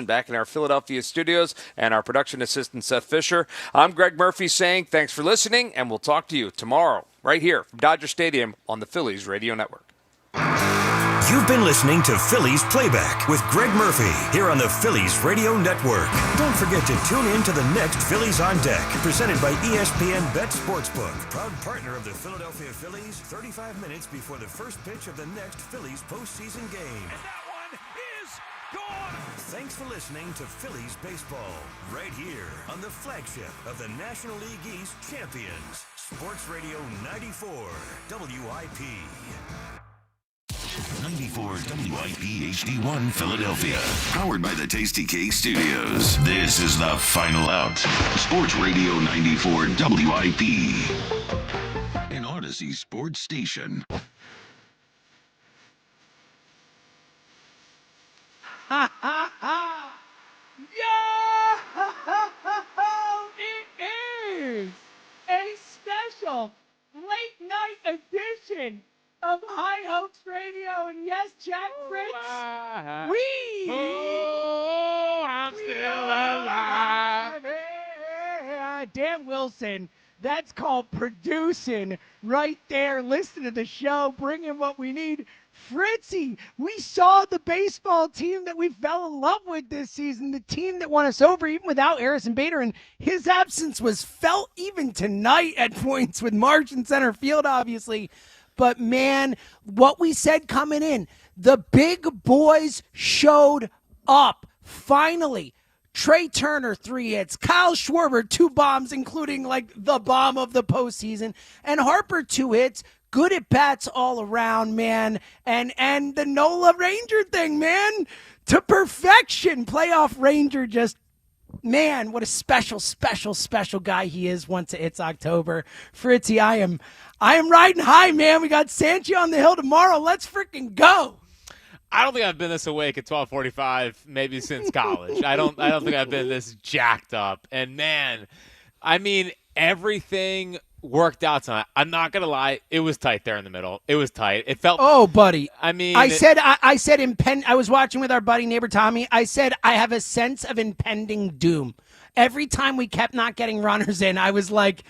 back in our Philadelphia studios, and our production assistant, Seth Fisher. I'm Greg Murphy saying thanks for listening, and we'll talk to you tomorrow right here from Dodger Stadium on the Phillies Radio Network. You've been listening to Phillies Playback with Greg Murphy here on the Phillies Radio Network. Don't forget to tune in to the next Phillies on Deck, presented by ESPN Bet Sportsbook, proud partner of the Philadelphia Phillies, 35 minutes before the first pitch of the next Phillies postseason game. And that one is gone! Thanks for listening to Phillies Baseball, right here on the flagship of the National League East champions, Sports Radio 94 WIP. 94 WIP HD1 Philadelphia. Powered by the Tasty Cake Studios. This is the Final Out. Sports Radio 94 WIP. An Odyssey sports station. Ha ha ha! Yo! It is a special late night edition of High Hopes Radio, and yes, Jack Fritz, I'm still alive. Dan Wilson, that's called producing right there. Listen to the show, bringing what we need. Fritzy, we saw the baseball team that we fell in love with this season, the team that won us over even without Harrison Bader, and his absence was felt even tonight at points with March in center field, obviously. But, man, what we said coming in, the big boys showed up. Finally, Trey Turner, 3 hits. Kyle Schwarber, 2 bombs, including, like, the bomb of the postseason. And Harper, 2 hits. Good at-bats all around, man. And the Nola Ranger thing, man, to perfection. Playoff Ranger just, man, what a special, special, special guy he is once it's October. Fritzy, I am riding high, man. We got Sanchez on the hill tomorrow. Let's freaking go. I don't think I've been this awake at 12:45 maybe since college. I don't think I've been this jacked up. And man, I mean, everything worked out tonight. I'm not gonna lie, it was tight there in the middle. It was tight. It felt. Oh, buddy. I mean, I said I was watching with our buddy neighbor Tommy. I said I have a sense of impending doom. Every time we kept not getting runners in, I was like,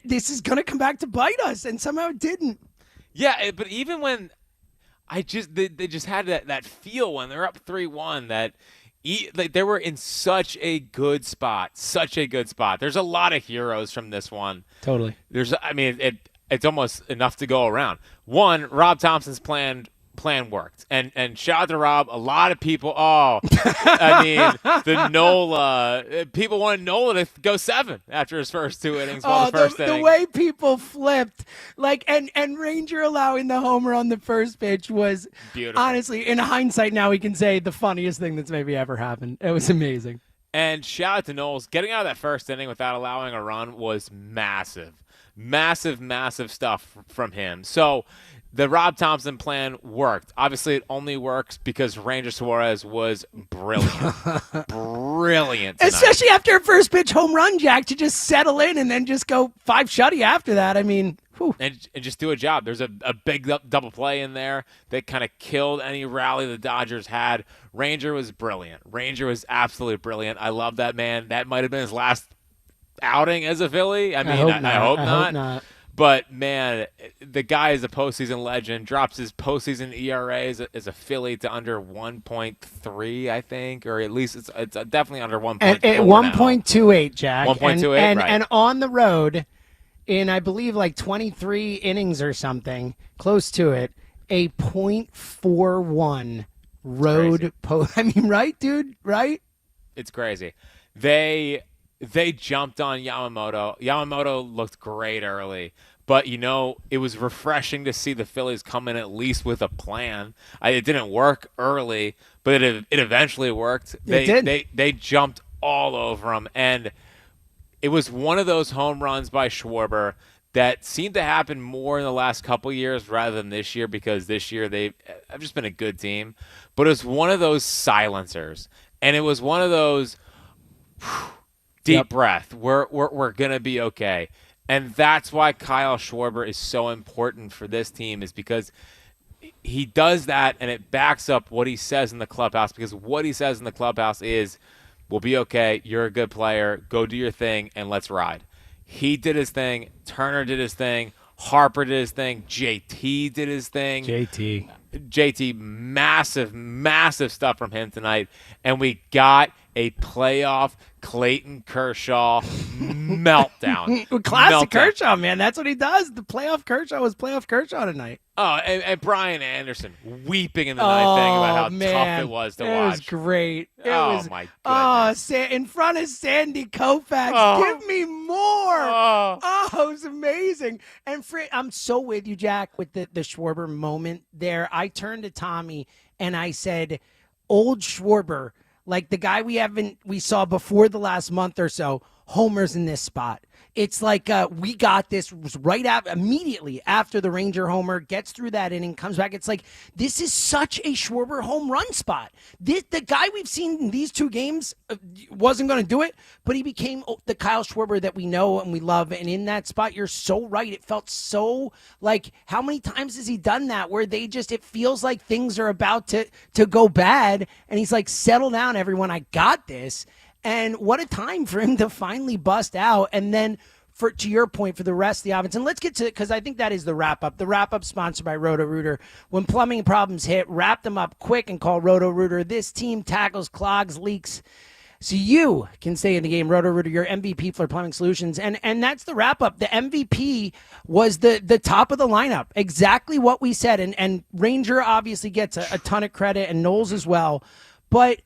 this is gonna come back to bite us, and somehow it didn't. Yeah, but even when they just had that feel when they're up 3-1 that. They were in such a good spot. There's a lot of heroes from this one. Totally. It's almost enough to go around. One, Rob Thompson's plan worked. And shout out to Rob. A lot of people, the Nola, people wanted Nola to go 7 after his first 2 innings. The way people flipped, and Ranger allowing the homer on the first pitch was beautiful. Honestly, in hindsight now we can say the funniest thing that's maybe ever happened. It was amazing. And shout out to Knowles. Getting out of that first inning without allowing a run was massive. Massive, massive stuff from him. So the Rob Thompson plan worked. Obviously, it only works because Ranger Suarez was brilliant. Brilliant tonight. Especially after a first pitch home run, Jack, to just settle in and then just go 5 shutty after that. I mean, whew. And just do a job. There's a big double play in there that kind of killed any rally the Dodgers had. Ranger was brilliant. Ranger was absolutely brilliant. I love that man. That might have been his last outing as a Philly. I hope not. But, man, the guy is a postseason legend, drops his postseason ERA as a Philly to under 1.3, I think, or at least it's definitely under 1.4 At 1.28, Jack. 1.28, right. And on the road, in, I believe, 23 innings or something, close to it, a .41 road post. I mean, right, dude? Right? It's crazy. They jumped on Yamamoto. Yamamoto looked great early. But, it was refreshing to see the Phillies come in at least with a plan. It didn't work early, but it eventually worked. They jumped all over him. And it was one of those home runs by Schwarber that seemed to happen more in the last couple years rather than this year, because this year they've just been a good team. But it was one of those silencers. And it was one of those deep breath. We're going to be okay. And that's why Kyle Schwarber is so important for this team, is because he does that, and it backs up what he says in the clubhouse, because what he says in the clubhouse is, we'll be okay, you're a good player, go do your thing, and let's ride. He did his thing. Turner did his thing. Harper did his thing. JT did his thing. JT, massive stuff from him tonight. And we got a playoff Clayton Kershaw meltdown. Classic Kershaw, man. That's what he does. The playoff Kershaw was playoff Kershaw tonight. Oh, and Brian Anderson weeping in the ninth inning about how tough it was to watch. It was great. My goodness. In front of Sandy Koufax. Give me more. It was amazing. And I'm so with you, Jack, with the Schwarber moment there. I turned to Tommy and I said, old Schwarber, like the guy we saw before the last month or so, homers in this spot. It's like we got this right immediately after the Ranger homer, gets through that inning, comes back. It's like, this is such a Schwarber home run spot. The guy we've seen in these two games wasn't going to do it, but he became the Kyle Schwarber that we know and we love. And in that spot, you're so right. It felt so like, how many times has he done that where it feels like things are about to go bad. And he's like, settle down, everyone. I got this. And what a time for him to finally bust out. And then, to your point, for the rest of the offense. And let's get to it, because I think that is the wrap-up. The wrap-up sponsored by Roto-Rooter. When plumbing problems hit, wrap them up quick and call Roto-Rooter. This team tackles clogs, leaks, so you can stay in the game. Roto-Rooter, your MVP for plumbing solutions. And that's the wrap-up. The MVP was the top of the lineup. Exactly what we said. And Ranger obviously gets a ton of credit, and Knowles as well. But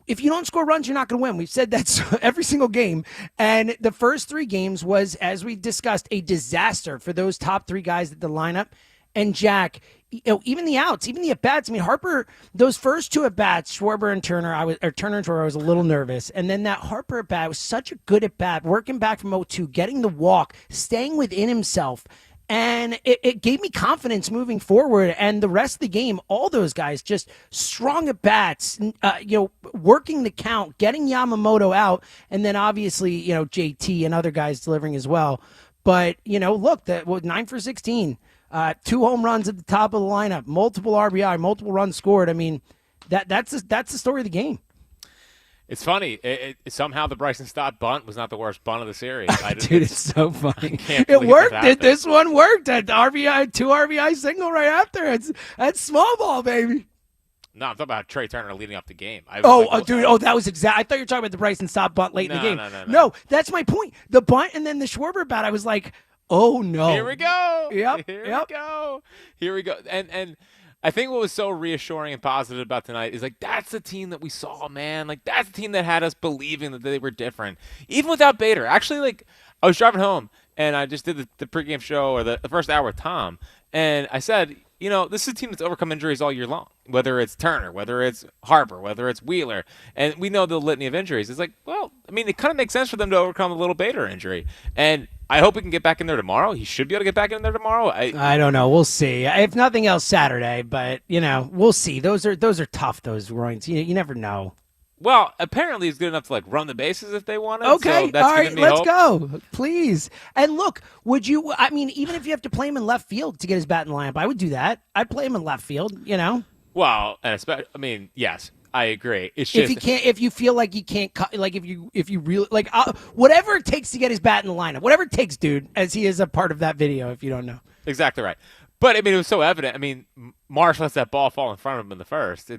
if you don't score runs, you're not going to win. We've said that every single game. And the first three games was, as we discussed, a disaster for those top three guys at the lineup. And Jack, even the outs, even the at-bats. I mean, Harper, those first two at-bats, Schwarber and Turner, Turner and Schwarber, I was a little nervous. And then that Harper at-bat was such a good at-bat, working back from 0-2, getting the walk, staying within himself. And it gave me confidence moving forward. And the rest of the game, all those guys just strong at bats, working the count, getting Yamamoto out, and then obviously, JT and other guys delivering as well. But, look, 9 for 16, 2 home runs at the top of the lineup, multiple RBI, multiple runs scored. I mean, that's the story of the game. It's funny. Somehow the Bryson Stott bunt was not the worst bunt of the series. Dude, it's so funny. It worked. This one worked. At RBI, 2 RBI single right after. That's small ball, baby. No, I'm talking about Trey Turner leading up the game. That was exact. I thought you were talking about the Bryson Stott bunt late in the game. No, that's my point. The bunt and then the Schwarber bat, I was like, oh, no. Here we go. Yep. Here we go. And I think what was so reassuring and positive about tonight is, like, that's the team that we saw, man. Like, that's the team that had us believing that they were different. Even without Bader. Actually, like, I was driving home, and I just did the pregame show, or the first hour with Tom, and I said, this is a team that's overcome injuries all year long, whether it's Turner, whether it's Harper, whether it's Wheeler, and we know the litany of injuries. It's like, well, I mean, it kind of makes sense for them to overcome a little Bader injury, and I hope he can get back in there tomorrow. He should be able to get back in there tomorrow. I don't know. We'll see. If nothing else, Saturday, but, we'll see. Those are tough, those groins. You never know. Well, apparently he's good enough to, like, run the bases if they want it. Okay, so that's all right, let's hope. go, please. And look, even if you have to play him in left field to get his bat in the lineup, I would do that. I'd play him in left field, Well, and yes, I agree. It's just if you feel like you can't cut, like if you really like whatever it takes to get his bat in the lineup, whatever it takes, dude. As he is a part of that video, if you don't know. Exactly right. But, it was so evident. Marsh lets that ball fall in front of him in the first.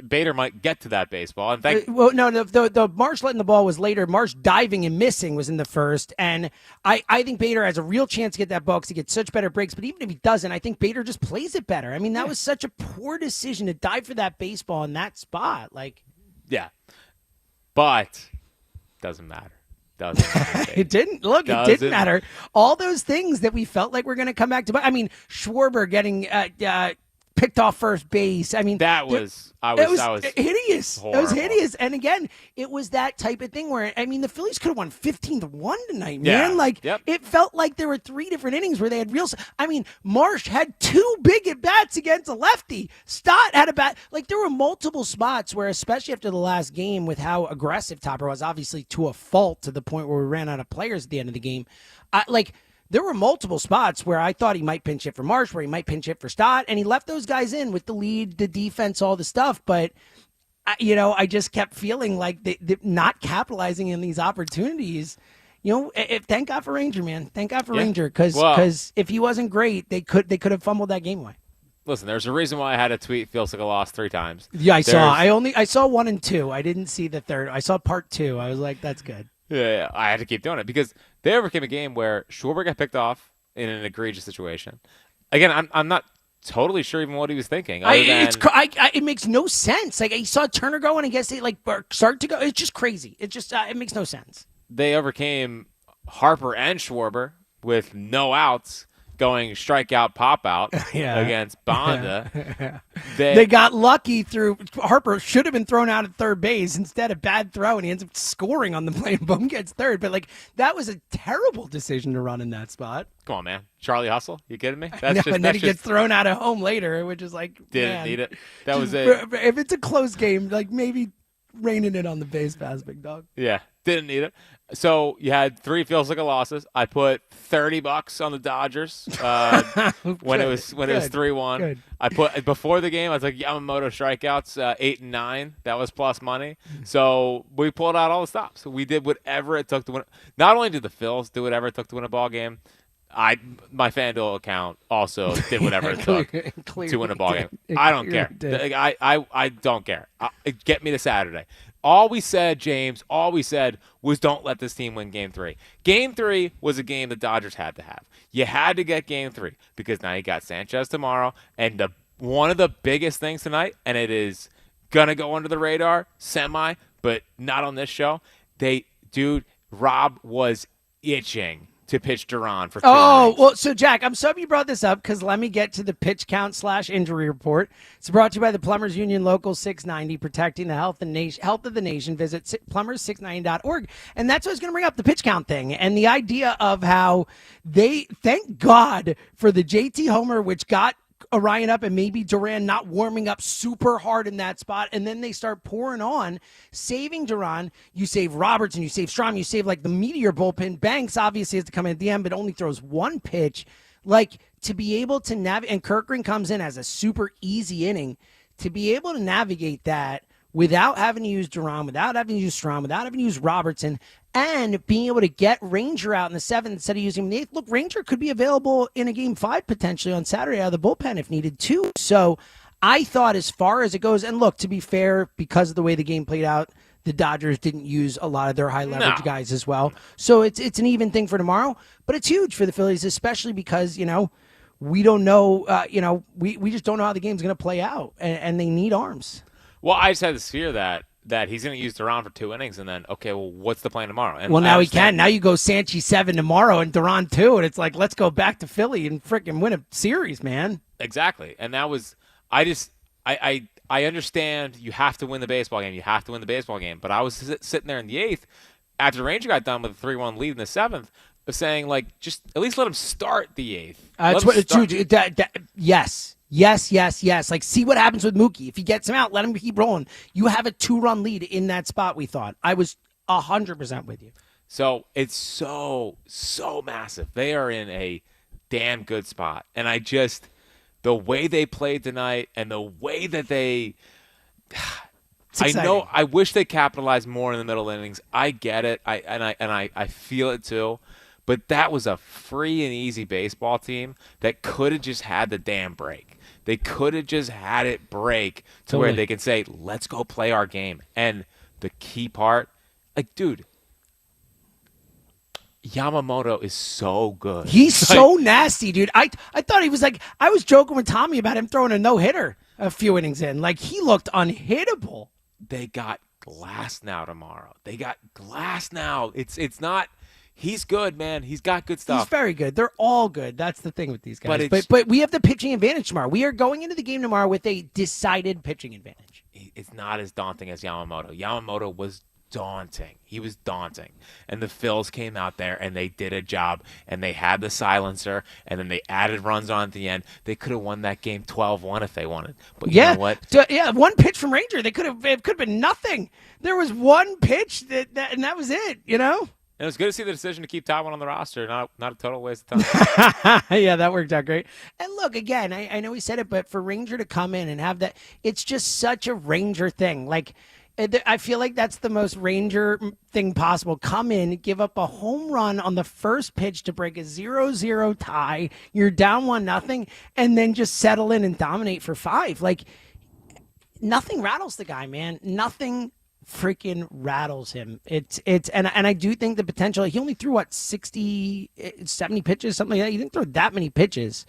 Bader might get to that baseball. And the Marsh letting the ball was later. Marsh diving and missing was in the first. And I think Bader has a real chance to get that ball because he gets such better breaks. But even if he doesn't, I think Bader just plays it better. That was such a poor decision to dive for that baseball in that spot. Yeah. But doesn't matter. It didn't matter. All those things that we felt like we're going to come back to. Schwarber getting picked off first base. That was hideous. Horrible. It was hideous. And again, it was that type of thing where the Phillies could have won 15-1 tonight, man. It felt like there were 3 different innings where they had Marsh had 2 big at bats against a lefty. Stott had a bat. There were multiple spots where, especially after the last game, with how aggressive Topper was, obviously to a fault, to the point where we ran out of players at the end of the game. there were multiple spots where I thought he might pinch hit for Marsh, where he might pinch hit for Stott, and he left those guys in with the lead, the defense, all the stuff. But, I just kept feeling like they not capitalizing in these opportunities. Thank God for Ranger, man. Thank God for Ranger, because if he wasn't great, they could have fumbled that game away. Listen, there's a reason why I had a tweet feels like a loss 3 times. Yeah, I saw. I saw 1 and 2. I didn't see the third. I saw part 2. I was like, that's good. Yeah, I had to keep doing it because they overcame a game where Schwarber got picked off in an egregious situation. Again, I'm not totally sure even what he was thinking. It makes no sense. Like, I saw Turner go, and I guess they start to go. It's just crazy. It just it makes no sense. They overcame Harper and Schwarber with no outs, going strikeout, pop out against Bonda. They got lucky through Harper should have been thrown out at third base instead of bad throw, and he ends up scoring on the play and boom gets third. But that was a terrible decision to run in that spot. Come on, man. Charlie Hustle? You kidding me? And then he gets thrown out at home later, which is like, didn't need it. That was it. If it's a close game, maybe reining it on the base pass, big dog. Yeah, didn't need it. So you had 3 feels like a losses. I put $30 on the Dodgers when it was 3-1. I put before the game. I was like Yamamoto strikeouts 8 and 9. That was plus money. So we pulled out all the stops. So we did whatever it took to win. Not only did the Phils do whatever it took to win a ball game, my FanDuel account also did whatever it took to win a ball game. I don't care. I don't care. Get me to Saturday. All we said, James, was don't let this team win Game 3. Game 3 was a game the Dodgers had to have. You had to get Game 3 because now you got Sanchez tomorrow. And one of the biggest things tonight, and it is going to go under the radar, but not on this show, Rob was itching to pitch Duran for 2 innings. Well, so Jack, I'm so happy you brought this up because let me get to the pitch count / injury report. It's brought to you by the Plumbers Union Local 690, protecting the health of the nation. Visit plumbers690.org. And that's what I was going to bring up, the pitch count thing and the idea of how thank God for the JT homer, which got Orion up and maybe Duran not warming up super hard in that spot, and then they start pouring on, saving Duran. You save Robertson, you save Strom, you save the Meteor bullpen. Banks obviously has to come in at the end, but only throws 1 pitch. To be able to navigate, and Kirkland comes in as a super easy inning, to be able to navigate that without having to use Duran, without having to use Strom, without having to use Robertson, and being able to get Ranger out in the 7th instead of using him in the 8th. Look, Ranger could be available in a Game 5 potentially on Saturday out of the bullpen if needed too. So I thought as far as it goes, and look, to be fair, because of the way the game played out, the Dodgers didn't use a lot of their high leverage guys as well. So it's an even thing for tomorrow, but it's huge for the Phillies, especially because, we don't know, we just don't know how the game's going to play out, and they need arms. Well, I just had this fear that he's going to use Duran for 2 innings, and then, okay, well, what's the plan tomorrow? And now he can. Now you go Sanchez 7 tomorrow and Duran 2, and it's like, let's go back to Philly and freaking win a series, man. Exactly. And that was – I understand you have to win the baseball game. You have to win the baseball game. But I was sitting there in the 8th after the Ranger got done with a 3-1 lead in the 7th, saying, just at least let him start the 8th. That's what it's true. Yes. Yes. See what happens with Mookie. If he gets him out, let him keep rolling. You have a 2-run lead in that spot, we thought. I was 100% with you. So it's so massive. They are in a damn good spot. And the way they played tonight and the way that I wish they capitalized more in the middle innings. I get it. I feel it too. But that was a free and easy baseball team that could have just had the damn break. They could have just had it break to where they can say, let's go play our game. And the key part, dude, Yamamoto is so good. He's so nasty, dude. I thought he was I was joking with Tommy about him throwing a no-hitter a few innings in. He looked unhittable. They got Glass now tomorrow. It's not... He's good, man. He's got good stuff. He's very good. They're all good. That's the thing with these guys. But we have the pitching advantage tomorrow. We are going into the game tomorrow with a decided pitching advantage. It's not as daunting as Yamamoto. Yamamoto was daunting. He was daunting. And the Phils came out there, and they did a job, and they had the silencer, and then they added runs on at the end. They could have won that game 12-1 if they wanted. But you know what? Yeah, 1 pitch from Ranger. It could have been nothing. There was 1 pitch, and that was it, And it was good to see the decision to keep Taiwan on the roster. Not a total waste of time. Yeah, that worked out great. And look, again, I know we said it, but for Ranger to come in and have that, it's just such a Ranger thing. Like, I feel like that's the most Ranger thing possible. Come in, give up a home run on the first pitch to break a 0-0 tie. You're down 1-0, and then just settle in and dominate for 5. Like, nothing rattles the guy, man. Nothing freaking rattles him. And I do think the potential, he only threw 70 pitches, something like that. He didn't throw that many pitches.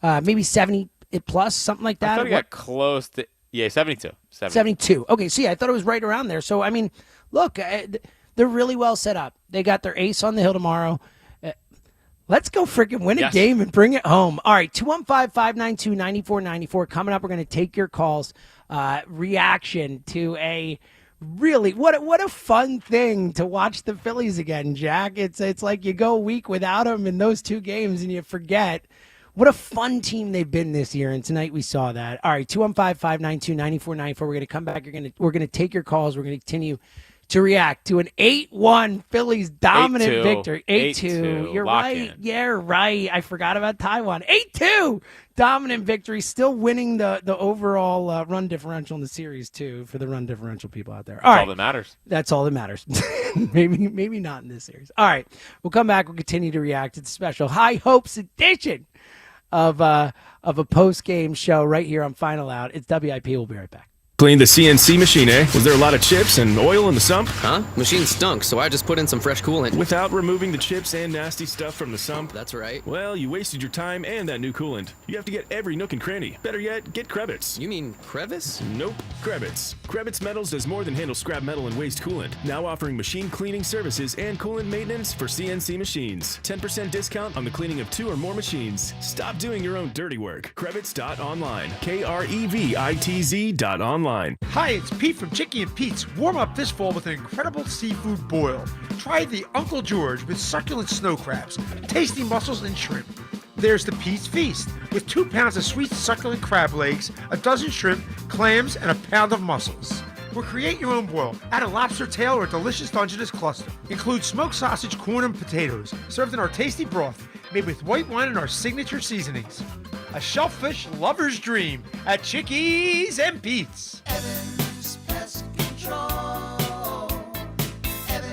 Maybe 70 plus, something like that. I thought he got close to 72. 72. Okay, see, I thought it was right around there. So I mean, look, they're really well set up. They got their ace on the hill tomorrow. Let's go freaking win a game and bring it home. All right, 215-592-9494. Coming up, we're going to take your calls. Reaction to a really, what a fun thing to watch the Phillies again, Jack. It's like you go a week without them in those 2 games and you forget. What a fun team they've been this year, and tonight we saw that. All right, 215-592-9494. We're going to come back. We're going to take your calls. We're going to continue to react to an 8-1 Phillies dominant victory. 8-2. You're right. Yeah, right. I forgot about Taiwan. 8-2 dominant victory. Still winning the overall run differential in the series, too, for the run differential people out there. All that matters. That's all that matters. maybe not in this series. All right, we'll come back. We'll continue to react to the special High Hopes edition of a post-game show right here on Final Out. It's WIP. We'll be right back. Cleaned the CNC machine, eh? Was there a lot of chips and oil in the sump? Huh? Machine stunk, so I just put in some fresh coolant. Without removing the chips and nasty stuff from the sump? That's right. Well, you wasted your time and that new coolant. You have to get every nook and cranny. Better yet, get Krebitz. You mean crevice? Nope. Krebitz. Krebitz Metals does more than handle scrap metal and waste coolant. Now offering machine cleaning services and coolant maintenance for CNC machines. 10% discount on the cleaning of 2 or more machines. Stop doing your own dirty work. Krebitz.online. KREVITZ.online. Hi, it's Pete from Chicky and Pete's. Warm up this fall with an incredible seafood boil. Try the Uncle George with succulent snow crabs, tasty mussels, and shrimp. There's the Pete's Feast with 2 pounds of sweet succulent crab legs, a dozen shrimp, clams, and a pound of mussels. Or create your own boil. Add a lobster tail or a delicious Dungeness cluster. Include smoked sausage, corn, and potatoes, served in our tasty broth, made with white wine and our signature seasonings. A shellfish lover's dream at Chickies and Pete's. Evans Pest Control.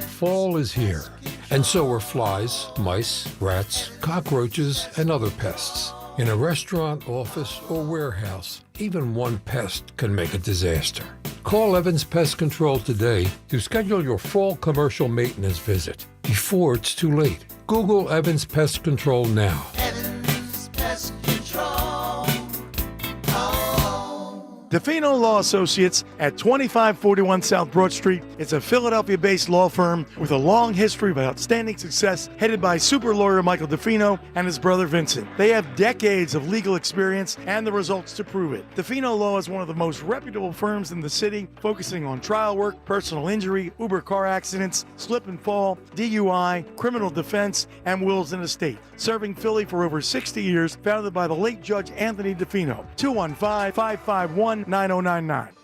Fall is here, and so are flies, mice, rats, cockroaches, and other pests. In a restaurant, office, or warehouse, even one pest can make a disaster. Call Evans Pest Control today to schedule your fall commercial maintenance visit before it's too late. Google Evans Pest Control now. Evans Pest Control. DeFino Law Associates at 2541 South Broad Street. It's a Philadelphia-based law firm with a long history of outstanding success, headed by super lawyer Michael DeFino and his brother Vincent. They have decades of legal experience and the results to prove it. DeFino Law is one of the most reputable firms in the city, focusing on trial work, personal injury, Uber car accidents, slip and fall, DUI, criminal defense, and wills and estate. Serving Philly for over 60 years, founded by the late Judge Anthony DeFino. 215-551-9099.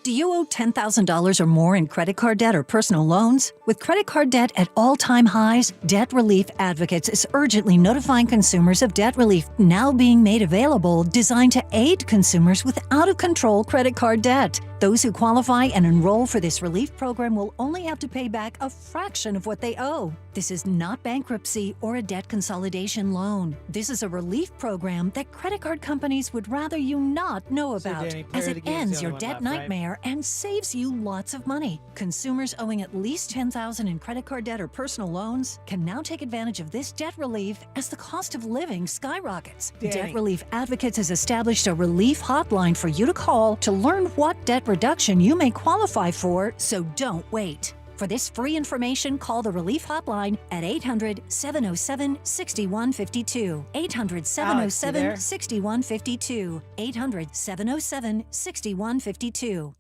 Do you owe $10,000 or more in credit card debt or personal loans? With credit card debt at all-time highs, Debt Relief Advocates is urgently notifying consumers of debt relief now being made available, designed to aid consumers with out-of-control credit card debt. Those who qualify and enroll for this relief program will only have to pay back a fraction of what they owe. This is not bankruptcy or a debt consolidation loan. This is a relief program that credit card companies would rather you not know about, Danny, as it ends your one debt left, right? nightmare and saves you lots of money. Consumers owing at least $10,000 in credit card debt or personal loans can now take advantage of this debt relief as the cost of living skyrockets. Danny. Debt Relief Advocates has established a relief hotline for you to call to learn what debt reduction you may qualify for, so don't wait. For this free information, call the Relief Hotline at 800-707-6152. 800-707-6152. 800-707-6152.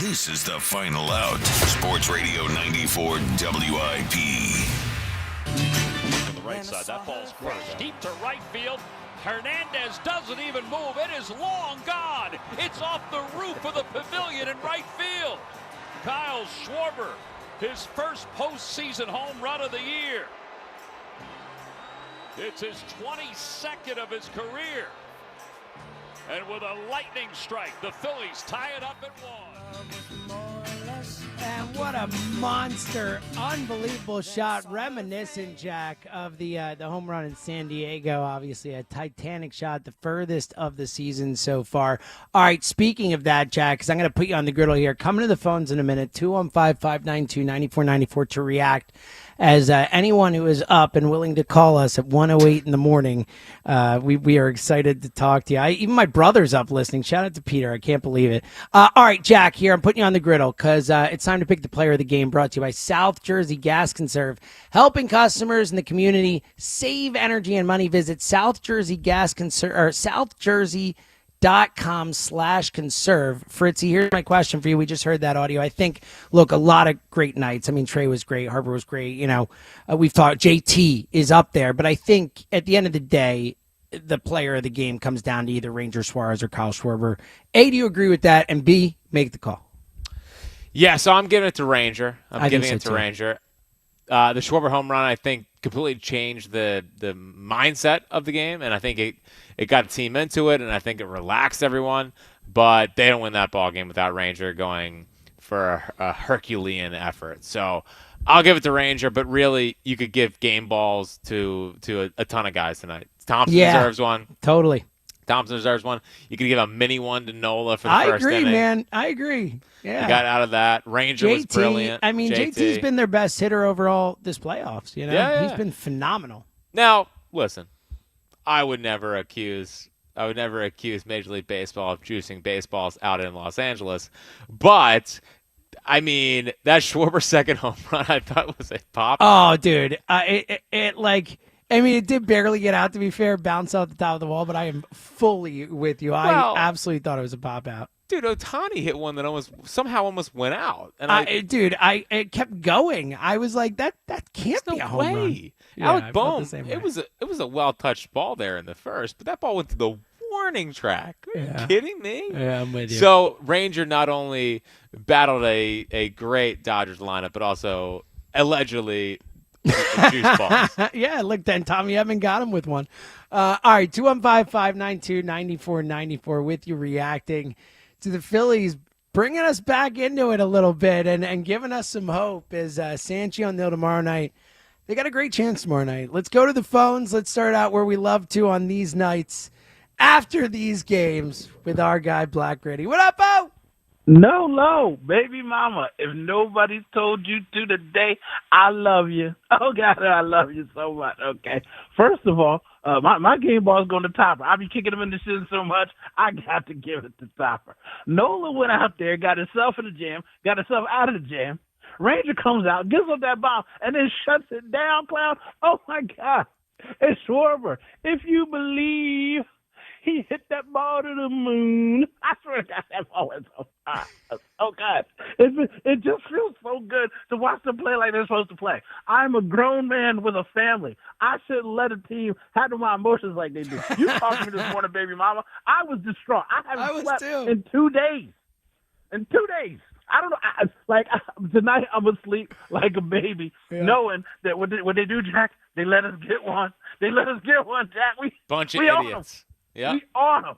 This is the Final Out. Sports Radio 94 WIP. To the right side, that ball's first. Deep to right field. Hernandez doesn't even move. It is long gone. It's off the roof of the pavilion in right field. Kyle Schwarber his first postseason home run of the year. It's his 22nd of his career. And with a lightning strike, the Phillies tie it up at 1. And what a monster, unbelievable shot, reminiscent, Jack, of the home run in San Diego. Obviously, a Titanic shot, the furthest of the season so far. All right, speaking of that, Jack, because I'm going to put you on the griddle here. Coming to the phones in a minute, 215-592-9494 to react. As anyone who is up and willing to call us at 1:08 in the morning, we are excited to talk to you. Even my brother's up listening. Shout out to Peter. I can't believe it. All right, Jack, here. I'm putting you on the griddle because it's time to pick the player of the game, brought to you by South Jersey Gas Conserve. Helping customers in the community save energy and money. Visit South Jersey Gas Conserve, or southjersey.com/conserve. Fritzy, here's my question for you. We just heard that audio. I think, look, a lot of great nights. I mean, Trey was great. Harper was great. You know, we've talked. JT is up there. But I think at the end of the day, the player of the game comes down to either Ranger Suarez or Kyle Schwarber. A, do you agree with that? And B, make the call. Yeah, so I'm giving it to Ranger. I giving think it so to too. Ranger. The Schwarber home run, I think, completely changed the mindset of the game, and I think it got the team into it, and I think it relaxed everyone. But they don't win that ball game without Ranger going for a Herculean effort. So I'll give it to Ranger, but really you could give game balls to a ton of guys tonight. Thompson deserves one. Totally. Thompson deserves one. You could give a mini one to Nola for the first inning. I agree, inning. man. I agree. Yeah. You got out of that. Ranger was brilliant. I mean, JT's been their best hitter overall this playoffs. You know, Yeah. He's been phenomenal. Now, listen, I would never accuse Major League Baseball of juicing baseballs out in Los Angeles, but I mean that Schwarber second home run I thought was a pop. Oh, dude, it did barely get out, to be fair, bounce out the top of the wall, but I am fully with you. I absolutely thought it was a pop out. Dude, Ohtani hit one that almost went out. And it kept going. I was like, that can't be a home run. Yeah, Alec Bohm, it was a well-touched ball there in the first, but that ball went to the warning track. Are you kidding me? Yeah, I'm with you. So Ranger not only battled a great Dodgers lineup, but also allegedly juice balls. Yeah, look, then Tommy Edman got him with one. All right, 215-592-9494 with you reacting to the Phillies, bringing us back into it a little bit and giving us some hope as Sanchez on Nil tomorrow night. They got a great chance tomorrow night. Let's go to the phones. Let's start out where we love to on these nights after these games with our guy Black Gritty. What up, Bo? No, baby mama. If nobody's told you to today, I love you. Oh, God, I love you so much. Okay. First of all, my game ball is going to Topper. I be kicking him in the shin so much, I got to give it to Topper. Nola went out there, got himself in the jam, got himself out of the jam. Ranger comes out, gives up that bomb, and then shuts it down, Clown. Oh, my God. It's Schwarber. If you believe he hit that ball to the moon, I swear to God, that ball was so high. Oh, God. It just feels so good to watch them play like they're supposed to play. I'm a grown man with a family. I shouldn't let a team handle my emotions like they do. You talked to me this morning, baby mama. I was distraught. I haven't slept in 2 days. In 2 days. I don't know. Tonight I'm asleep like a baby, knowing that what they do, Jack, they let us get one. They let us get one, Jack. Bunch of idiots. Yeah. We on them.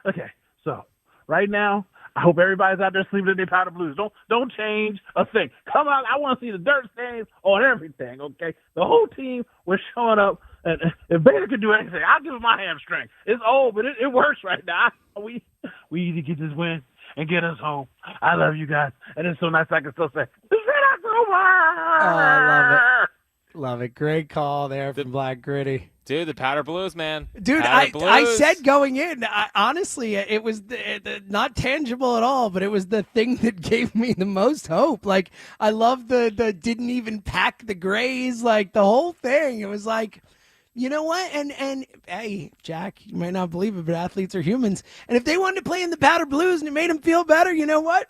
Okay. So right now, I hope everybody's out there sleeping in their powder blues. Don't change a thing. Come out. I want to see the dirt stains on everything. Okay. The whole team was showing up, and if Bader could do anything, I'll give him my hamstring. It's old, but it works right now. We need to get this win and get us home. I love you guys, and it's so nice I can still say, "It's October." I love it. Love it. Great call there from Black Gritty. Dude, the powder blues, man. Dude, I said going in, honestly, it was not tangible at all, but it was the thing that gave me the most hope. Like, I love the didn't even pack the grays, like the whole thing. It was like, you know what? And hey, Jack, you might not believe it, but athletes are humans. And if they wanted to play in the powder blues and it made them feel better, you know what?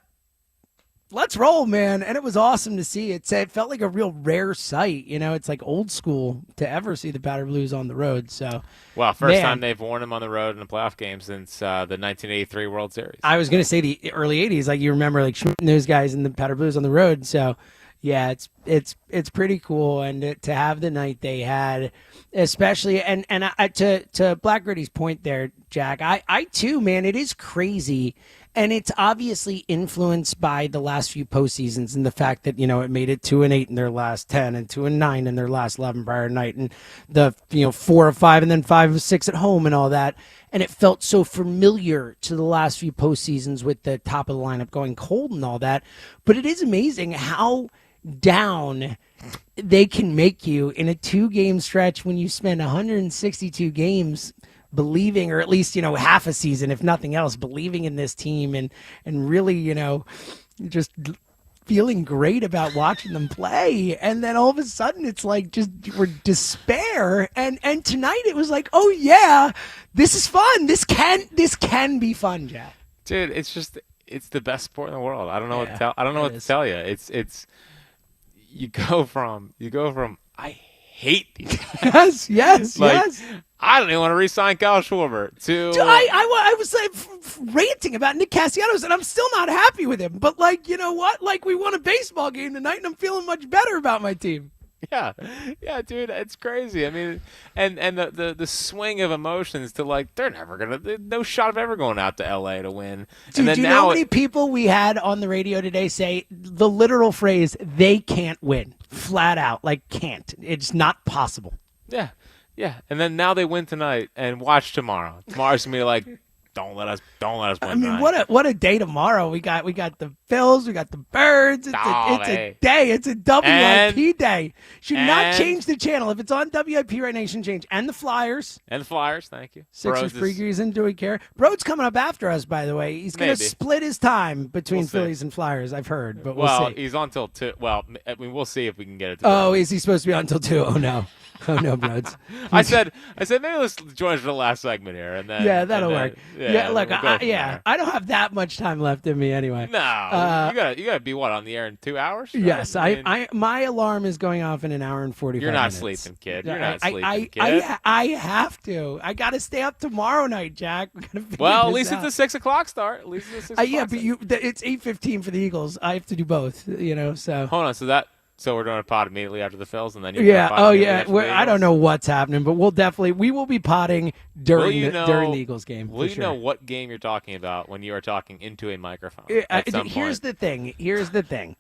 Let's roll, man. And it was awesome to see. It felt like a real rare sight. You know, it's like old school to ever see the Powder Blues on the road. So, well, first time they've worn them on the road in a playoff game since the 1983 World Series. I was going to say the early 80s. Like, you remember, like, Schmidt and those guys in the Powder Blues on the road. So, Yeah, it's pretty cool, and to have the night they had, especially to Black Gritty's point there, Jack. I too, man, it is crazy, and it's obviously influenced by the last few postseasons and the fact that it made it 2-8 in their last 10 and 2-9 in their last 11 prior night, and the 4-5 and then 5-6 at home and all that. And it felt so familiar to the last few postseasons with the top of the lineup going cold and all that. But it is amazing how down they can make you in a 2-game stretch when you spend 162 games believing, or at least, half a season, if nothing else, believing in this team and really, just feeling great about watching them play. And then all of a sudden it's like we're despair. And tonight it was like, oh yeah, this is fun. This can be fun, Jack. Dude, it's the best sport in the world. I don't know what to tell you. It's you go from I hate these guys. Yes. I don't even want to re-sign Kyle Schwarber to. Dude, I was ranting about Nick Castellanos, and I'm still not happy with him. But you know what? We won a baseball game tonight, and I'm feeling much better about my team. Yeah, dude, it's crazy. I mean, and the swing of emotions to they're never gonna, no shot of ever going out to LA to win. Dude, and then do you know how many people we had on the radio today say the literal phrase "they can't win" flat out, can't. It's not possible. Yeah, and then now they win tonight, and watch tomorrow. Tomorrow's gonna be don't let us win. I mean, tonight. what a day tomorrow. We got the Phils, we got the Birds. It's a day. It's a WIP day. Should not change the channel. If it's on WIP right now, you shouldn't change. And the Flyers. Thank you. Sixers freakies do we care? Broad's coming up after us, by the way. He's going to split his time between Phillies and Flyers, I've heard, but we'll see. He's on till 2. Well, I mean, we'll see if we can get it. Is he supposed to be on till 2? Oh no. Oh no, Broads. I said maybe let's join us for the last segment here, and then that'll work. Look, I don't have that much time left in me anyway. No, you gotta be on the air in 2 hours. Yes, my alarm is going off in an hour and 45 You're not minutes. sleeping, kid. You're not sleeping, kid. I have to. I got to stay up tomorrow night, Jack. At least it's a 6 o'clock start. At least it's a 6 o'clock. But it's 8:15 for the Eagles. I have to do both. So hold on. So we're doing a pod immediately after the Phils, and then I don't know what's happening, but we will be podding during the Eagles game. Will you know what game you're talking about when you are talking into a microphone? Here's the thing.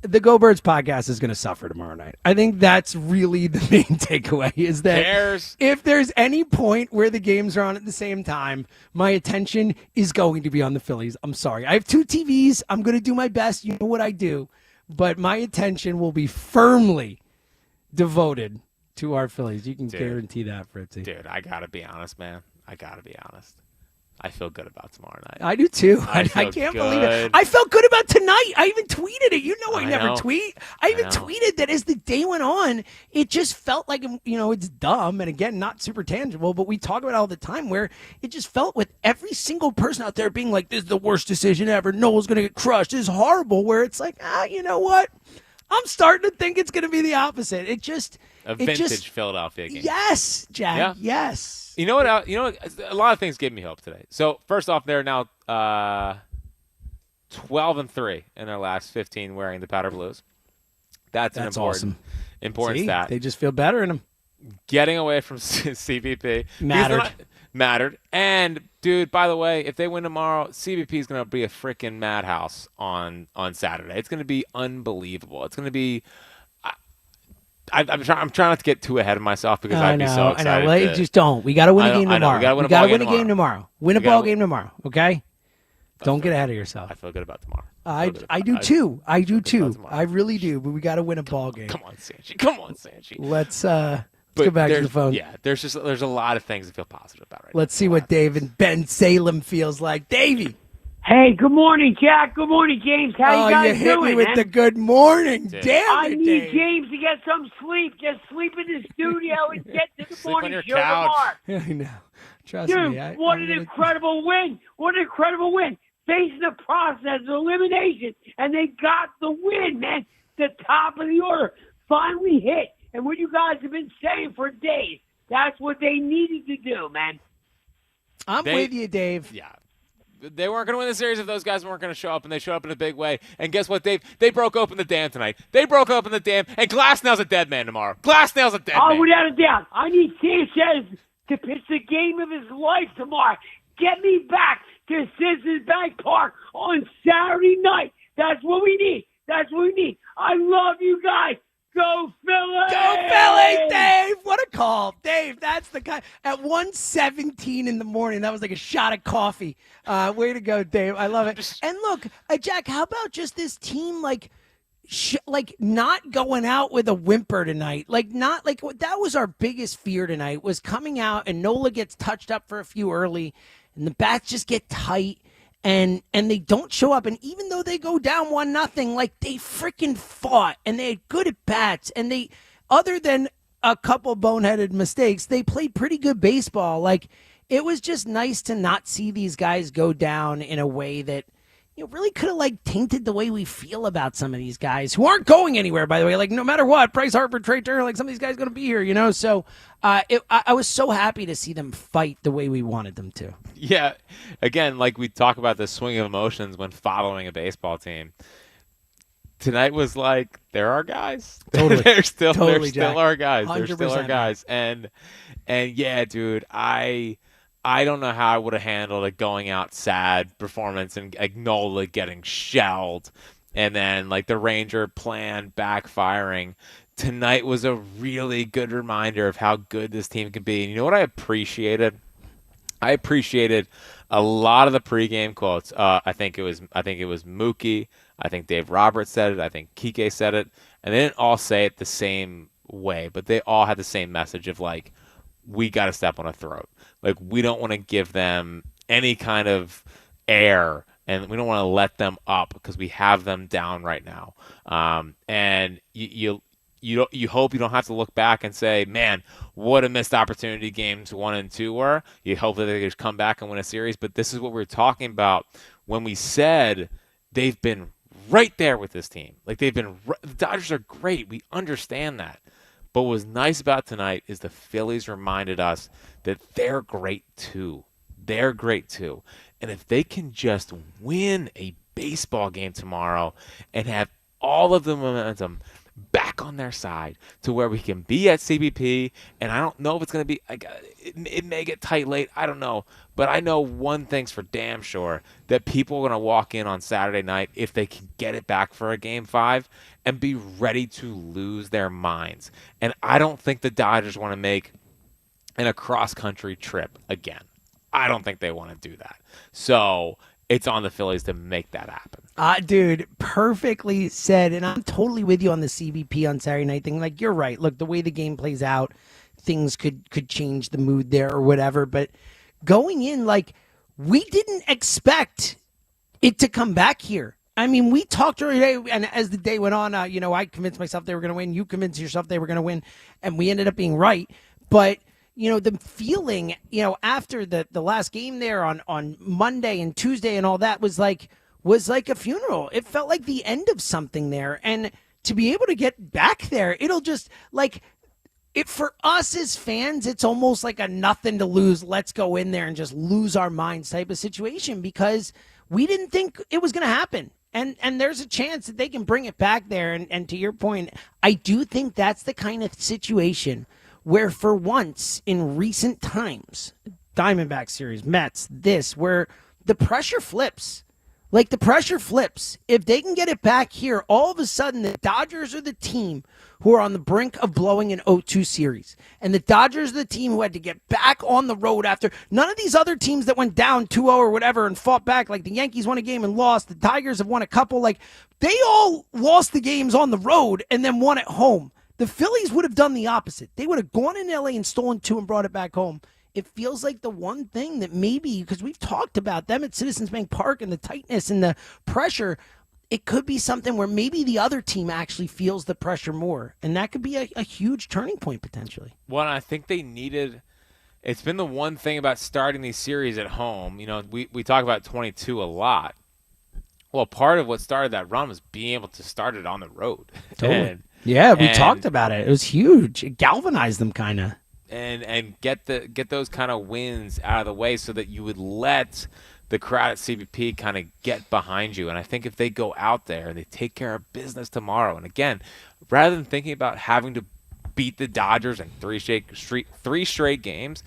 The Go Birds podcast is going to suffer tomorrow night. I think that's really the main takeaway, is that if there's any point where the games are on at the same time, my attention is going to be on the Phillies. I'm sorry. I have 2 TVs. I'm going to do my best. You know what I do. But my attention will be firmly devoted to our Phillies. You can guarantee that, Fritzy. Dude, I got to be honest, man. I feel good about tomorrow night. I do too. I can't believe it. I felt good about tonight. I even tweeted it. You know I never tweet. I even tweeted that as the day went on, it just felt like, it's dumb. And again, not super tangible, but we talk about it all the time, where it just felt with every single person out there being like, this is the worst decision ever. Noel's going to get crushed. This is horrible. Where it's like, you know what? I'm starting to think it's going to be the opposite. A vintage Philadelphia game. Yes, Jack. Yeah. Yes. You know what? A lot of things gave me hope today. So first off, they're now 12-3 in their last 15 wearing the powder blues. That's an important stat. They just feel better in them. Getting away from CBP mattered. And dude, by the way, if they win tomorrow, CBP is going to be a freaking madhouse on Saturday. It's going to be unbelievable. It's going to be. I'm trying not to get too ahead of myself because I'd be so excited. I know. Well, just don't. We got to win a game tomorrow. We got to win a game tomorrow. Win a ball game tomorrow. Okay. Don't get ahead of yourself. I feel good about tomorrow. I do too. I do too. I really do. But we got to win a ball game. Come on, Sanchi. Let's go back to the phone. Yeah, there's a lot of things to feel positive about right now. Let's see what Dave in Ben Salem feels like. Davey. Hey, good morning, Jack. Good morning, James. How you guys doing? You hit me with the good morning. Damn it, I need Dave. James to get some sleep. Just sleep in the studio and get to the morning show couch. tomorrow. I know. Trust Dude, me. what an incredible win. What an incredible win. Facing the process of elimination, and they got the win, man. The top of the order finally hit. And what you guys have been saying for days, that's what they needed to do, man. I'm with you, Dave. Yeah. They weren't going to win the series if those guys weren't going to show up, and they showed up in a big way. And guess what, Dave? They broke open the dam tonight. They broke open the dam, and Glasnow's a dead man tomorrow. Glasnow's a dead man. Oh, without a doubt. I need Sanchez to pitch the game of his life tomorrow. Get me back to Citizens Bank Park on Saturday night. That's what we need. That's what we need. I love you guys. Go Phillies! Go Phillies, Dave! What a call. Dave, that's the guy. At 1:17 in the morning, that was like a shot of coffee. Way to go, Dave. I love it. And look, Jack, how about just this team, like not going out with a whimper tonight? That was our biggest fear tonight, was coming out and Nola gets touched up for a few early, and the bats just get tight. And they don't show up. And even though they go down 1-0, like, they freaking fought. And they had good at bats. And they, other than a couple boneheaded mistakes, they played pretty good baseball. Like, it was just nice to not see these guys go down in a way that, really could have, like, tainted the way we feel about some of these guys who aren't going anywhere, by the way. Like, no matter what, Bryce Harper, Trey Turner, like, some of these guys going to be here, So I was so happy to see them fight the way we wanted them to. Yeah. Again, like we talk about the swing of emotions when following a baseball team. Tonight was like, they're our guys. Totally. they're still Jack. our guys. They're 100%. still our guys. And yeah, dude, I don't know how I would have handled a going out sad performance and Nola getting shelled and then like the Ranger plan backfiring. Tonight was a really good reminder of how good this team can be. And you know what I appreciated? I appreciated a lot of the pregame quotes. I think it was Mookie. I think Dave Roberts said it. I think Kike said it. And they didn't all say it the same way, but they all had the same message of like, we got to step on a throat. Like, we don't want to give them any kind of air, and we don't want to let them up because we have them down right now. And you hope you don't have to look back and say, man, what a missed opportunity games 1 and 2 were. You hope that they just come back and win a series. But this is what we were talking about when we said they've been right there with this team. Like, the Dodgers are great. We understand that. But what was nice about tonight is the Phillies reminded us that they're great too. They're great too. And if they can just win a baseball game tomorrow and have all of the momentum back on their side to where we can be at CBP, and I don't know if it's going to be, it may get tight late, I don't know, but I know one thing's for damn sure, that people are going to walk in on Saturday night if they can get it back for a Game 5 and be ready to lose their minds. And I don't think the Dodgers want to make an across-country trip again. I don't think they want to do that. So it's on the Phillies to make that happen. Dude, perfectly said. And I'm totally with you on the CBP on Saturday night thing. Like, you're right. Look, the way the game plays out, things could change the mood there or whatever. But going in, like, we didn't expect it to come back here. I mean, we talked earlier today, and as the day went on, I convinced myself they were going to win. You convinced yourself they were going to win, and we ended up being right. But the feeling, after the last game there on Monday and Tuesday and all that was like a funeral. It felt like the end of something there. And to be able to get back there, it'll just for us as fans, it's almost like a nothing to lose. Let's go in there and just lose our minds type of situation because we didn't think it was going to happen. And there's a chance that they can bring it back there. And to your point, I do think that's the kind of situation where for once in recent times, Diamondback series, Mets, where the pressure flips. Like, the pressure flips. If they can get it back here, all of a sudden the Dodgers are the team who are on the brink of blowing an 0-2 series. And the Dodgers are the team who had to get back on the road after. None of these other teams that went down 2-0 or whatever and fought back, like the Yankees won a game and lost, the Tigers have won a couple, like, they all lost the games on the road and then won at home. The Phillies would have done the opposite. They would have gone in LA and stolen 2 and brought it back home. It feels like the one thing that maybe, because we've talked about them at Citizens Bank Park and the tightness and the pressure, it could be something where maybe the other team actually feels the pressure more. And that could be a huge turning point potentially. Well, I think they needed – it's been the one thing about starting these series at home. We talk about 22 a lot. Well, part of what started that run was being able to start it on the road. Totally. We talked about it. It was huge. It galvanized them kind of. And get those kind of wins out of the way so that you would let the crowd at CBP kind of get behind you. And I think if they go out there and they take care of business tomorrow, and again, rather than thinking about having to beat the Dodgers in three straight games,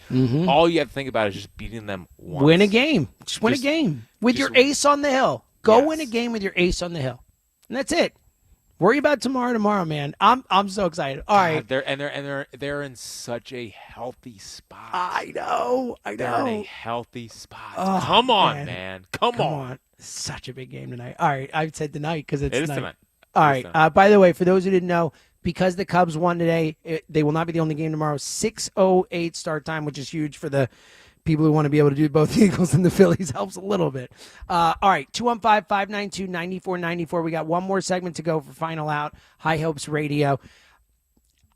all you have to think about is just beating them once. Win a game. Just win a game with your ace on the hill. Go win a game with your ace on the hill. And that's it. Worry about tomorrow, man. I'm so excited. All right. They're in such a healthy spot. I know. They're in a healthy spot. Oh, come on, man. Come on. Such a big game tonight. All right. I said tonight because it's tonight. All right. By the way, for those who didn't know, because the Cubs won today, they will not be the only game tomorrow. 6:08 start time, which is huge for the people who want to be able to do both the Eagles and the Phillies. Helps a little bit. All right, 215-592-9494. We got one more segment to go for Final Out, High Hopes Radio.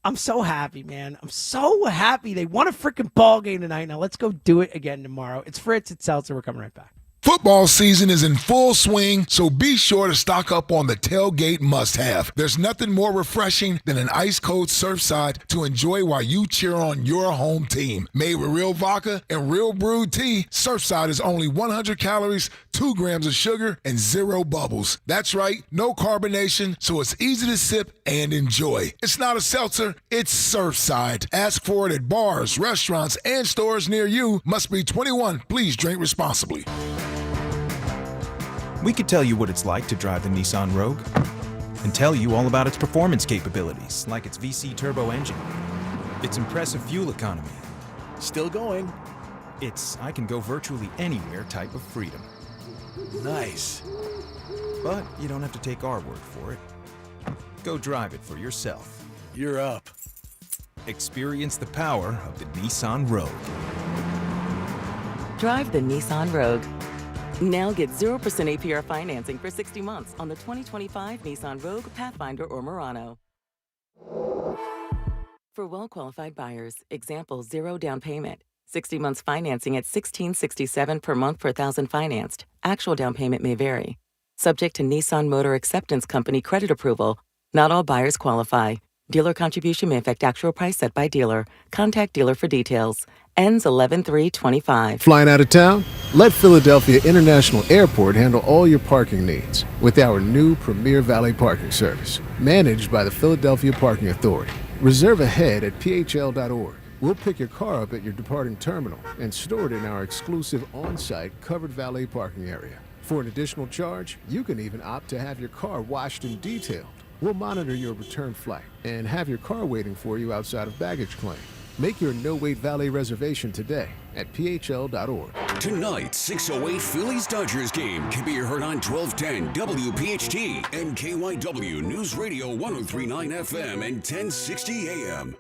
I'm so happy, man. I'm so happy. They won a freaking ball game tonight. Now let's go do it again tomorrow. It's Fritz. It's Seltzer. We're coming right back. Football season is in full swing, so be sure to stock up on the Tailgate must-have. There's nothing more refreshing than an ice-cold Surfside to enjoy while you cheer on your home team. Made with real vodka and real brewed tea, Surfside is only 100 calories, 2 grams of sugar, and 0 bubbles. That's right, no carbonation, so it's easy to sip and enjoy. It's not a seltzer, it's Surfside. Ask for it at bars, restaurants, and stores near you. Must be 21. Please drink responsibly. We could tell you what it's like to drive the Nissan Rogue and tell you all about its performance capabilities, like its VC turbo engine, its impressive fuel economy. Still going. It's I can go virtually anywhere type of freedom. Nice. But you don't have to take our word for it. Go drive it for yourself. You're up. Experience the power of the Nissan Rogue. Drive the Nissan Rogue. Now get 0% APR financing for 60 months on the 2025 Nissan Rogue, Pathfinder, or Murano. For well-qualified buyers, example 0 down payment. 60 months financing at $1,667 per month per 1,000 financed. Actual down payment may vary. Subject to Nissan Motor Acceptance Company credit approval. Not all buyers qualify. Dealer contribution may affect actual price set by dealer. Contact dealer for details. Ends 11/3/25. Flying out of town? Let Philadelphia International Airport handle all your parking needs with our new Premier Valet Parking Service, managed by the Philadelphia Parking Authority. Reserve ahead at phl.org. We'll pick your car up at your departing terminal and store it in our exclusive on-site covered valet parking area. For an additional charge, you can even opt to have your car washed and detailed. We'll monitor your return flight and have your car waiting for you outside of baggage claim. Make your no-wait valet reservation today at phl.org. Tonight, 6:08 Phillies Dodgers game can be heard on 1210 WPHT and KYW News Radio 1039 FM and 1060 AM.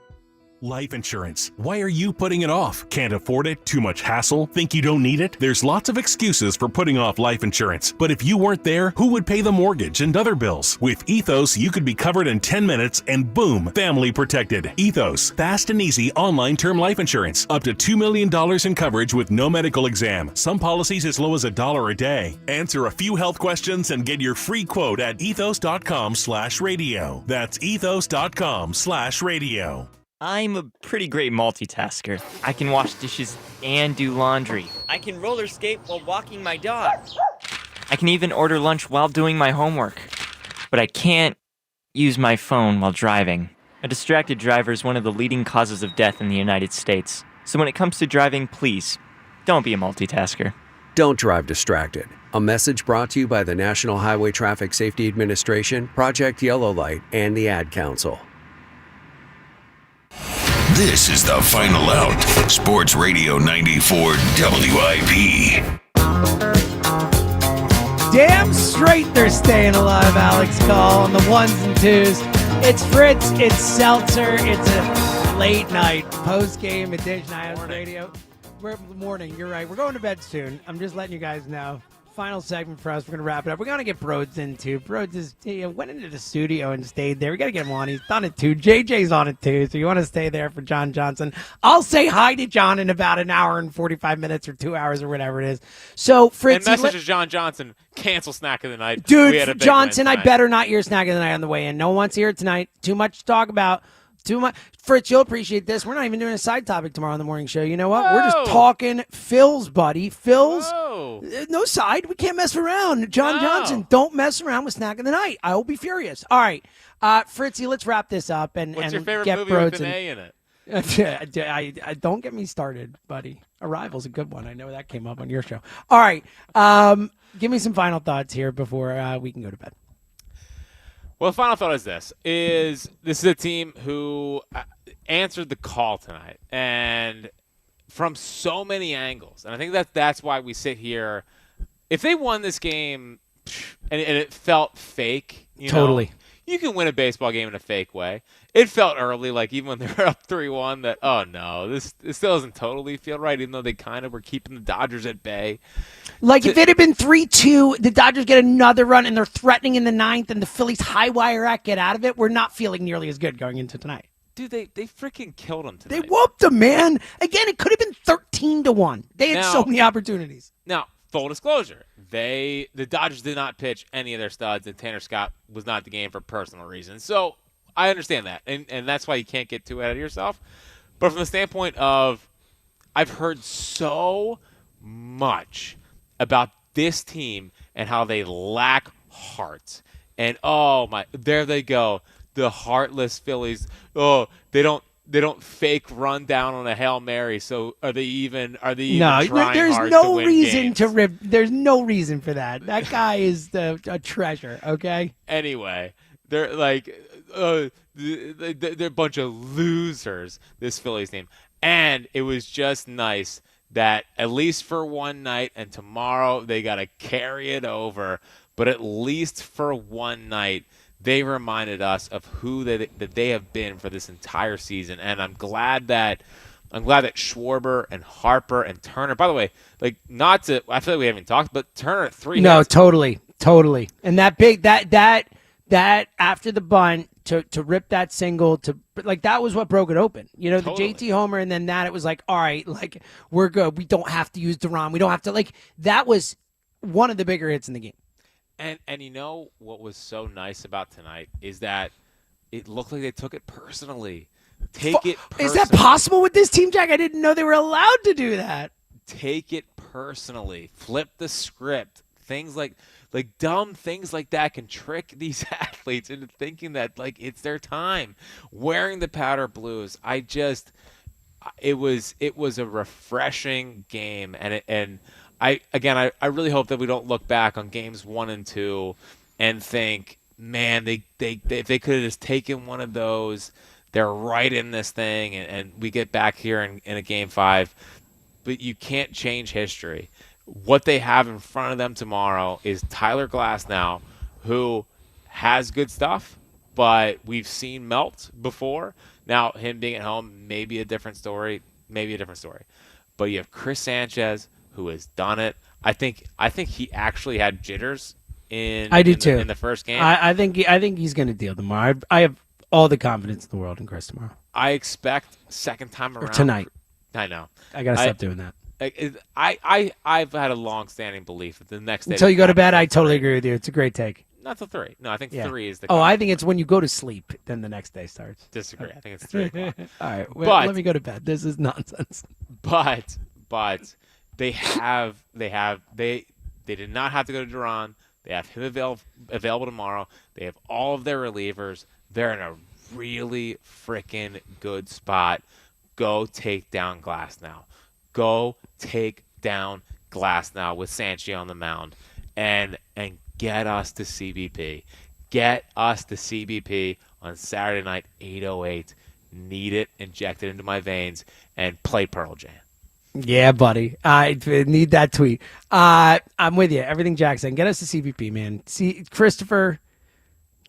Life insurance. Why are you putting it off? Can't afford it? Too much hassle? Think you don't need it? There's lots of excuses for putting off life insurance. But if you weren't there, who would pay the mortgage and other bills? With Ethos, you could be covered in 10 minutes and boom, family protected. Ethos, fast and easy online term life insurance. Up to $2 million in coverage with no medical exam. Some policies as low as $1 a day. Answer a few health questions and get your free quote at ethos.com/radio. That's ethos.com/radio. I'm a pretty great multitasker. I can wash dishes and do laundry. I can roller skate while walking my dog. I can even order lunch while doing my homework. But I can't use my phone while driving. A distracted driver is one of the leading causes of death in the United States. So when it comes to driving, please, don't be a multitasker. Don't drive distracted. A message brought to you by the National Highway Traffic Safety Administration, Project Yellow Light, and the Ad Council. This is the Final Out. Sports Radio 94 WIP. Damn straight they're staying alive, Alex Call, on the ones and twos. It's Fritz, it's Seltzer, it's a late night post-game edition of Radio. Morning, you're right. We're going to bed soon. I'm just letting you guys know. Final segment for us. We're going to wrap it up. We're going to get Broads in, too. Broads went into the studio and stayed there. We got to get him on. He's done it, too. JJ's on it, too. So you want to stay there for John Johnson. I'll say hi to John in about an hour and 45 minutes or 2 hours or whatever it is. So, Fritz. And message to John Johnson, cancel snack of the night. Dude, Johnson, I better not hear snack of the night on the way in. No one wants to hear it tonight. Too much to talk about. Too much. Fritz, you'll appreciate this. We're not even doing a side topic tomorrow on the morning show. You know what? We're just talking Phils, buddy. Phils, no side. We can't mess around. John Johnson, don't mess around with Snack of the Night. I will be furious. All right. Fritzy, let's wrap this up. What's your favorite get movie with an A in it? I don't get me started, buddy. Arrival's a good one. I know that came up on your show. All right. Give me some final thoughts here before we can go to bed. Well, the final thought is this is a team who answered the call tonight, and from so many angles. And I think that's why we sit here. If they won this game and it felt fake, Totally. You can win a baseball game in a fake way. It felt early, like even when they were up 3-1, that, oh, no, this still doesn't totally feel right, even though they kind of were keeping the Dodgers at bay. Like, if it had been 3-2, the Dodgers get another run, and they're threatening in the ninth, and the Phillies high-wire act get out of it, we're not feeling nearly as good going into tonight. Dude, they freaking killed them tonight. They whooped them, man. Again, it could have been 13-1. They had so many opportunities. Now, full disclosure, the Dodgers did not pitch any of their studs, and Tanner Scott was not at the game for personal reasons. So I understand that, and that's why you can't get too ahead of yourself. But from the standpoint of, I've heard so much about this team and how they lack heart. And, oh, my, there they go, the heartless Phillies. Oh, they don't fake run down on a Hail Mary. So are they even trying there's hard no to win reason games? to rip. There's no reason for that. That guy is a treasure, okay? Anyway, they're like they're a bunch of losers, this Phillies team. And it was just nice that at least for one night, and tomorrow they got to carry it over, but at least for one night, they reminded us of who that they have been for this entire season. And I'm glad that Schwarber and Harper and Turner, by the way, I feel like we haven't talked, but Turner at 3 No, hits. totally. And that big that after the bunt to rip that single that was what broke it open. The JT homer, and then that it was like, all right, we're good. We don't have to use Duran. We don't have to that was one of the bigger hits in the game. And you know what was so nice about tonight is that it looked like they took it personally. Take it personally. Is that possible with this team, Jack? I didn't know they were allowed to do that. Take it personally. Flip the script. Things like dumb things like that can trick these athletes into thinking that it's their time. Wearing the powder blues. It was a refreshing game, and I really hope that we don't look back on games 1 and 2 and think, man, if they could have just taken one of those, they're right in this thing, and we get back here in a game 5. But you can't change history. What they have in front of them tomorrow is Tyler Glasnow, who has good stuff, but we've seen melt before. Now, him being at home, maybe a different story. But you have Chris Sanchez, who has done it. I think he actually had jitters in the first game. I think he's going to deal tomorrow. I have all the confidence in the world in Chris tomorrow. I expect second time around. Or tonight. I know. I got to stop doing that. I've had a long-standing belief that the next day... Until you go to bed, I totally agree with you. It's a great take. Not till 3. No, I think 3 is the... Oh, I think it's when you go to sleep, then the next day starts. Disagree. I think it's 3 o'clock. All right, let me go to bed. This is nonsense. But they did not have to go to Duran. They have him available tomorrow. They have all of their relievers. They're in a really freaking good spot. Go take down Glasnow. Go take down Glasnow with Sanchez on the mound and get us to CBP. Get us to CBP on Saturday night, 8:08. Need it injected into my veins and play Pearl Jam. Yeah, buddy. I need that tweet. I'm with you. Everything Jack said. Get us to CBP, man. See, Christopher,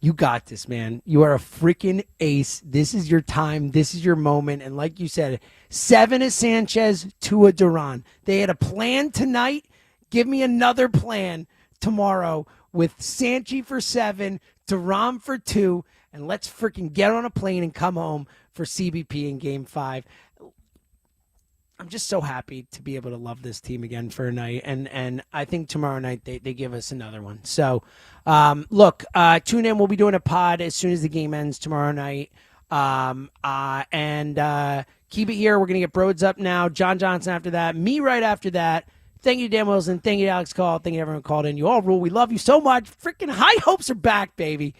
you got this, man. You are a freaking ace. This is your time. This is your moment. And like you said, 7 is Sanchez, 2 a Duran. They had a plan tonight. Give me another plan tomorrow with Sanchez for 7, Duran for 2, and let's freaking get on a plane and come home for CBP in Game 5. I'm just so happy to be able to love this team again for a night, and I think tomorrow night they give us another one. So, look, tune in. We'll be doing a pod as soon as the game ends tomorrow night. And keep it here. We're going to get Broads up now. John Johnson after that. Me right after that. Thank you, Dan Wilson. Thank you, Alex Call. Thank you, everyone called in. You all rule. We love you so much. Freaking high hopes are back, baby.